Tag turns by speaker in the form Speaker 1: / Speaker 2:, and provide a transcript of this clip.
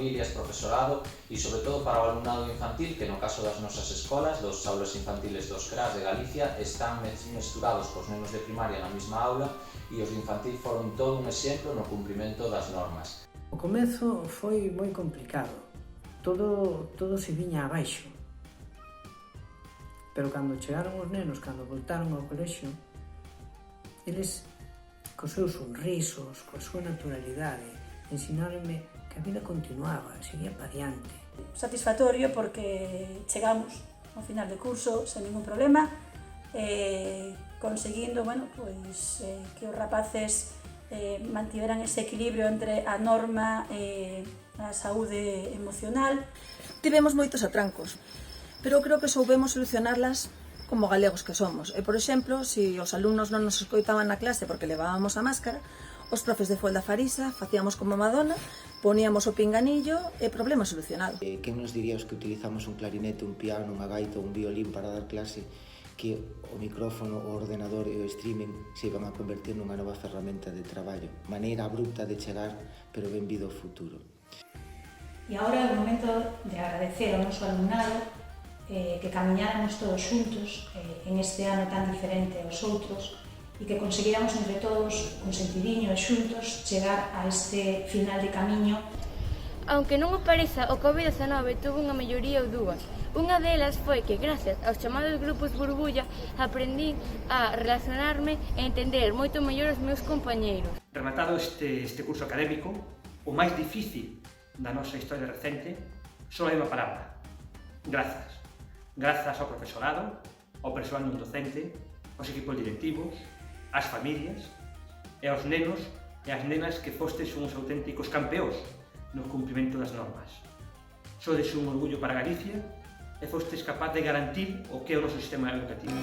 Speaker 1: familias, profesorado e sobre todo para o alumnado infantil, que no caso das nosas escolas, dos aulas infantiles dos CRAS de Galicia, están mesturados cos nenos de primaria na mesma aula e os de infantil foron todo un exemplo no cumprimento das normas.
Speaker 2: O comezo foi moi complicado, todo se viña abaixo. Pero cando chegaron os nenos, cando voltaron ao colexio, eles, cos seus sonrisos, coa súa naturalidade, ensinaronme que a vida continuaba, seguía pa diante.
Speaker 3: Satisfactorio porque chegamos ao final de curso sen ningún problema, conseguindo que os rapaces mantiveran ese equilibrio entre a norma e a saúde emocional.
Speaker 4: Tivemos moitos atrancos, pero creo que soubemos solucionarlas como galegos que somos. Por exemplo, se os alumnos non nos escoitaban na clase porque levábamos a máscara, os profes de folda farisa facíamos como Madonna, poníamos o pinganillo e problema solucionado.
Speaker 5: Quen nos diría os que utilizamos un clarinete, un piano, unha gaita ou un violín para dar clase que o micrófono, o ordenador e o streaming se iban a convertir nunha nova ferramenta de traballo, maneira abrupta de chegar, pero benvido ao futuro.
Speaker 6: E agora é o momento de agradecer ao noso alumnado que camiñáramos todos xuntos en este ano tan diferente aos outros e que conseguíramos entre todos, con sentidiño e xuntos, chegar a este final de camiño.
Speaker 7: Aunque non o pareza, o Covid-19 tuvo unha melloría ou dúas. Unha delas foi que, gracias aos chamados grupos burbulla, aprendín a relacionarme e entender moito mellor os meus compañeiros.
Speaker 8: Rematado este curso académico, o máis difícil da nosa historia recente, só hai unha palabra: grazas. Grazas ao profesorado, ao persoal non docente, aos equipos directivos, ás familias e aos nenos e as nenas que fostes uns auténticos campeóns no cumprimento das normas. Sodes un orgullo para Galicia e fostes capaz de garantir o que é o noso sistema educativo.